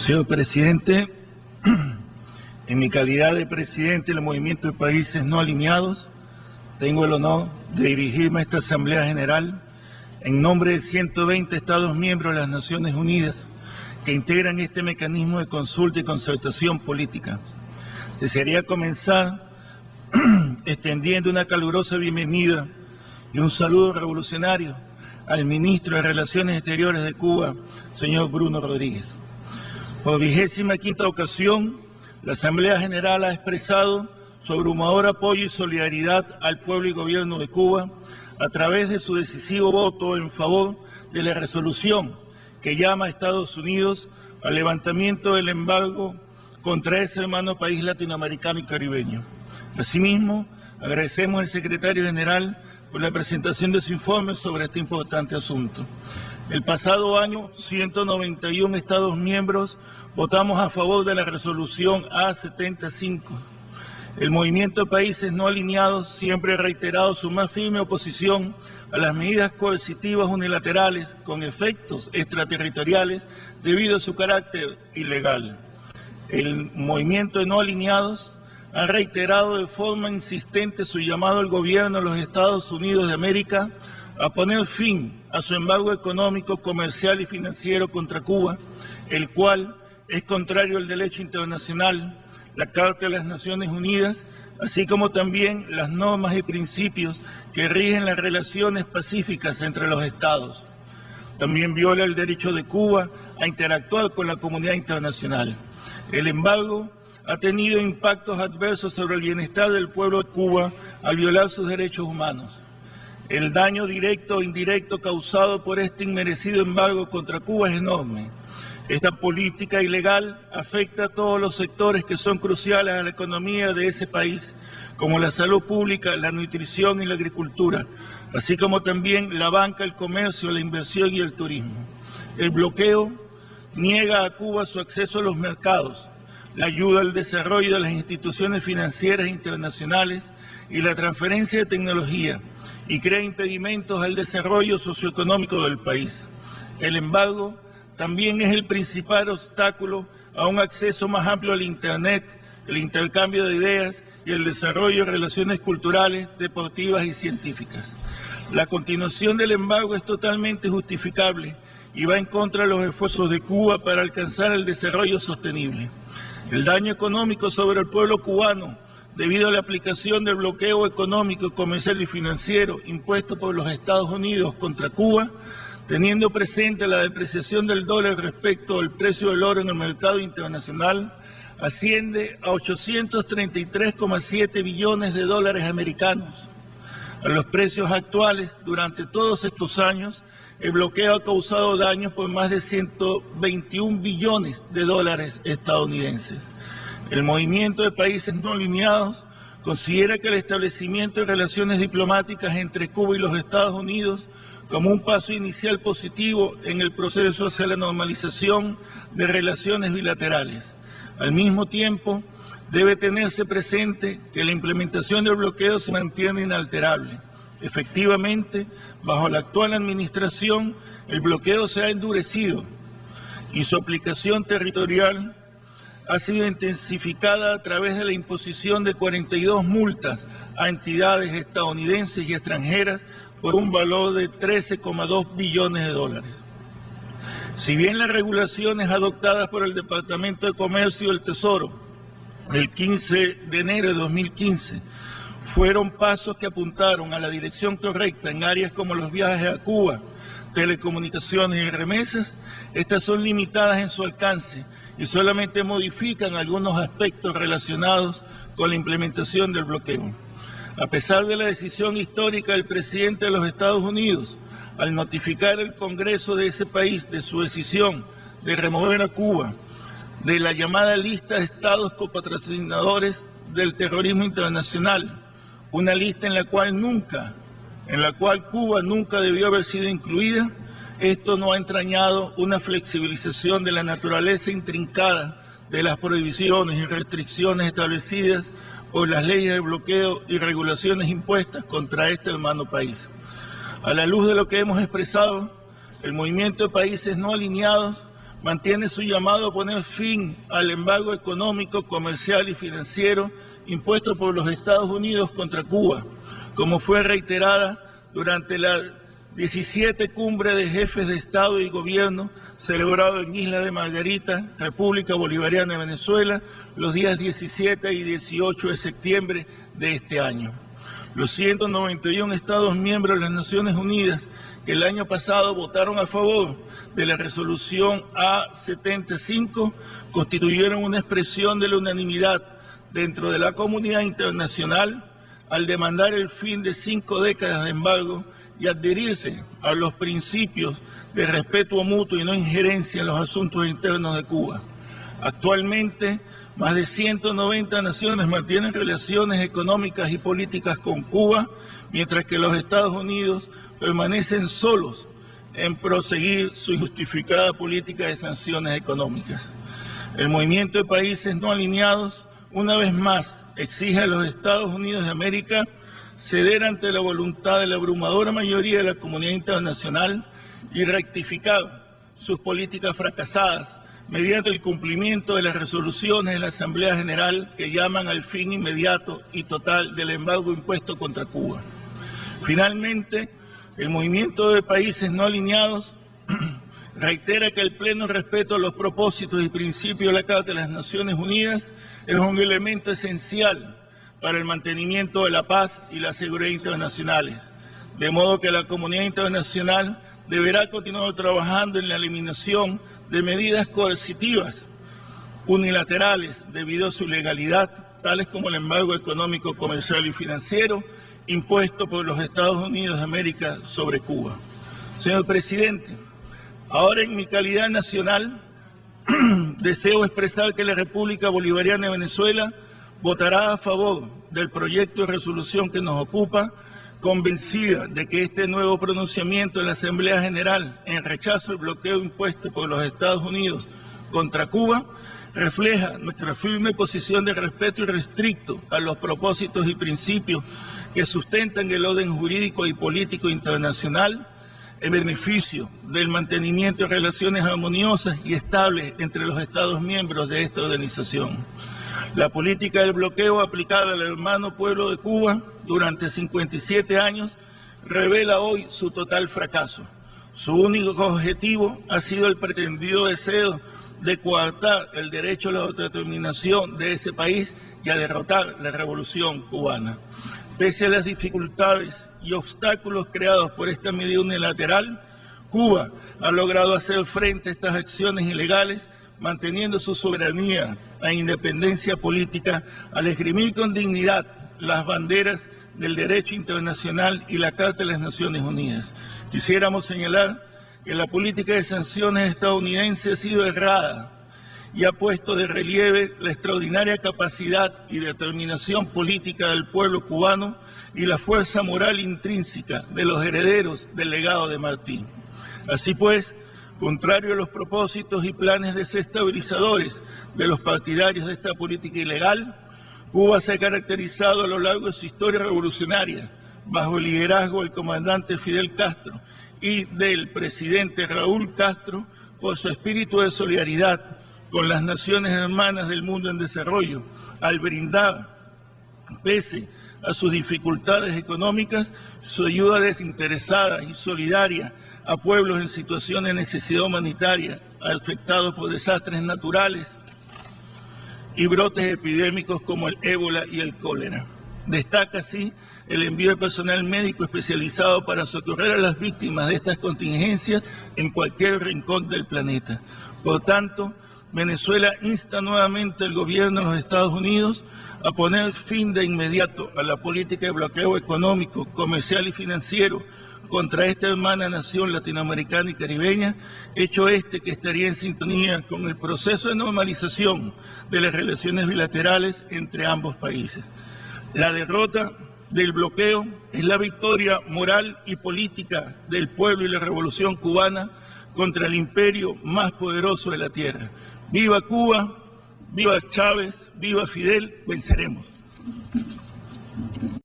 Señor presidente, en mi calidad de presidente del Movimiento de Países No Alineados, tengo el honor de dirigirme a esta Asamblea General en nombre de 120 Estados miembros de las Naciones Unidas que integran este mecanismo de consulta y concertación política. Desearía comenzar extendiendo una calurosa bienvenida y un saludo revolucionario al ministro de Relaciones Exteriores de Cuba, señor Bruno Rodríguez. Por 25ª ocasión, la Asamblea General ha expresado su abrumador apoyo y solidaridad al pueblo y gobierno de Cuba a través de su decisivo voto en favor de la resolución que llama a Estados Unidos al levantamiento del embargo contra ese hermano país latinoamericano y caribeño. Asimismo, agradecemos al secretario general por la presentación de su informe sobre este importante asunto. El pasado año, 191 Estados miembros votamos a favor de la resolución A75. El Movimiento de Países No Alineados siempre ha reiterado su más firme oposición a las medidas coercitivas unilaterales con efectos extraterritoriales debido a su carácter ilegal. El Movimiento de No Alineados ha reiterado de forma insistente su llamado al gobierno de los Estados Unidos de América a poner fin a su embargo económico, comercial y financiero contra Cuba, el cual es contrario al derecho internacional, la Carta de las Naciones Unidas, así como también las normas y principios que rigen las relaciones pacíficas entre los Estados. También viola el derecho de Cuba a interactuar con la comunidad internacional. El embargo ha tenido impactos adversos sobre el bienestar del pueblo de Cuba al violar sus derechos humanos. El daño directo o indirecto causado por este inmerecido embargo contra Cuba es enorme. Esta política ilegal afecta a todos los sectores que son cruciales a la economía de ese país, como la salud pública, la nutrición y la agricultura, así como también la banca, el comercio, la inversión y el turismo. El bloqueo niega a Cuba su acceso a los mercados, la ayuda al desarrollo de las instituciones financieras internacionales y la transferencia de tecnología, y crea impedimentos al desarrollo socioeconómico del país. El embargo también es el principal obstáculo a un acceso más amplio al Internet, el intercambio de ideas y el desarrollo de relaciones culturales, deportivas y científicas. La continuación del embargo es totalmente justificable y va en contra de los esfuerzos de Cuba para alcanzar el desarrollo sostenible. El daño económico sobre el pueblo cubano, debido a la aplicación del bloqueo económico, comercial y financiero impuesto por los Estados Unidos contra Cuba, teniendo presente la depreciación del dólar respecto al precio del oro en el mercado internacional, asciende a 833,7 billones de dólares americanos. A los precios actuales, durante todos estos años, el bloqueo ha causado daños por más de 121 billones de dólares estadounidenses. El Movimiento de Países No Alineados considera que el establecimiento de relaciones diplomáticas entre Cuba y los Estados Unidos como un paso inicial positivo en el proceso hacia la normalización de relaciones bilaterales. Al mismo tiempo, debe tenerse presente que la implementación del bloqueo se mantiene inalterable. Efectivamente, bajo la actual administración, el bloqueo se ha endurecido y su aplicación territorial ha sido intensificada a través de la imposición de 42 multas a entidades estadounidenses y extranjeras por un valor de 13,2 billones de dólares. Si bien las regulaciones adoptadas por el Departamento de Comercio y el Tesoro el 15 de enero de 2015 fueron pasos que apuntaron a la dirección correcta en áreas como los viajes a Cuba, telecomunicaciones y remesas, estas son limitadas en su alcance y solamente modifican algunos aspectos relacionados con la implementación del bloqueo. A pesar de la decisión histórica del presidente de los Estados Unidos, al notificar al Congreso de ese país de su decisión de remover a Cuba de la llamada lista de estados copatrocinadores del terrorismo internacional, una lista en la cual Cuba nunca debió haber sido incluida, esto no ha entrañado una flexibilización de la naturaleza intrincada de las prohibiciones y restricciones establecidas por las leyes de bloqueo y regulaciones impuestas contra este hermano país. A la luz de lo que hemos expresado, el Movimiento de Países No Alineados mantiene su llamado a poner fin al embargo económico, comercial y financiero impuesto por los Estados Unidos contra Cuba, como fue reiterada durante la 17 Cumbre de Jefes de Estado y Gobierno celebrado en Isla de Margarita, República Bolivariana de Venezuela, los días 17 y 18 de septiembre de este año. Los 191 Estados miembros de las Naciones Unidas que el año pasado votaron a favor de la resolución A75 constituyeron una expresión de la unanimidad dentro de la comunidad internacional al demandar el fin de 5 décadas de embargo y adherirse a los principios de respeto mutuo y no injerencia en los asuntos internos de Cuba. Actualmente, más de 190 naciones mantienen relaciones económicas y políticas con Cuba, mientras que los Estados Unidos permanecen solos en proseguir su injustificada política de sanciones económicas. El movimiento de países no alineados, una vez más, exige a los Estados Unidos de América ceder ante la voluntad de la abrumadora mayoría de la comunidad internacional y rectificar sus políticas fracasadas mediante el cumplimiento de las resoluciones de la Asamblea General que llaman al fin inmediato y total del embargo impuesto contra Cuba. Finalmente, el movimiento de países no alineados reitera que el pleno respeto a los propósitos y principios de la Carta de las Naciones Unidas es un elemento esencial para el mantenimiento de la paz y la seguridad internacionales, de modo que la comunidad internacional deberá continuar trabajando en la eliminación de medidas coercitivas unilaterales debido a su ilegalidad, tales como el embargo económico, comercial y financiero impuesto por los Estados Unidos de América sobre Cuba. Señor presidente, ahora en mi calidad nacional deseo expresar que la República Bolivariana de Venezuela votará a favor del proyecto de resolución que nos ocupa, convencida de que este nuevo pronunciamiento de la Asamblea General en rechazo al bloqueo impuesto por los Estados Unidos contra Cuba refleja nuestra firme posición de respeto irrestricto a los propósitos y principios que sustentan el orden jurídico y político internacional en beneficio del mantenimiento de relaciones armoniosas y estables entre los Estados miembros de esta organización. La política del bloqueo aplicada al hermano pueblo de Cuba durante 57 años revela hoy su total fracaso. Su único objetivo ha sido el pretendido deseo de coartar el derecho a la autodeterminación de ese país y a derrotar la revolución cubana. Pese a las dificultades y obstáculos creados por esta medida unilateral, Cuba ha logrado hacer frente a estas acciones ilegales, manteniendo su soberanía e independencia política al esgrimir con dignidad las banderas del derecho internacional y la Carta de las Naciones Unidas. Quisiéramos señalar que la política de sanciones estadounidense ha sido errada y ha puesto de relieve la extraordinaria capacidad y determinación política del pueblo cubano y la fuerza moral intrínseca de los herederos del legado de Martí. Así pues, contrario a los propósitos y planes desestabilizadores de los partidarios de esta política ilegal, Cuba se ha caracterizado a lo largo de su historia revolucionaria, bajo el liderazgo del comandante Fidel Castro y del presidente Raúl Castro, por su espíritu de solidaridad con las naciones hermanas del mundo en desarrollo, al brindar, pese a sus dificultades económicas, su ayuda desinteresada y solidaria a pueblos en situación de necesidad humanitaria, afectados por desastres naturales y brotes epidémicos como el ébola y el cólera. Destaca así el envío de personal médico especializado para socorrer a las víctimas de estas contingencias en cualquier rincón del planeta. Por tanto, Venezuela insta nuevamente al gobierno de los Estados Unidos a poner fin de inmediato a la política de bloqueo económico, comercial y financiero contra esta hermana nación latinoamericana y caribeña, hecho que estaría en sintonía con el proceso de normalización de las relaciones bilaterales entre ambos países. La derrota del bloqueo es la victoria moral y política del pueblo y la revolución cubana contra el imperio más poderoso de la tierra. ¡Viva Cuba! ¡Viva Chávez! ¡Viva Fidel! ¡Venceremos!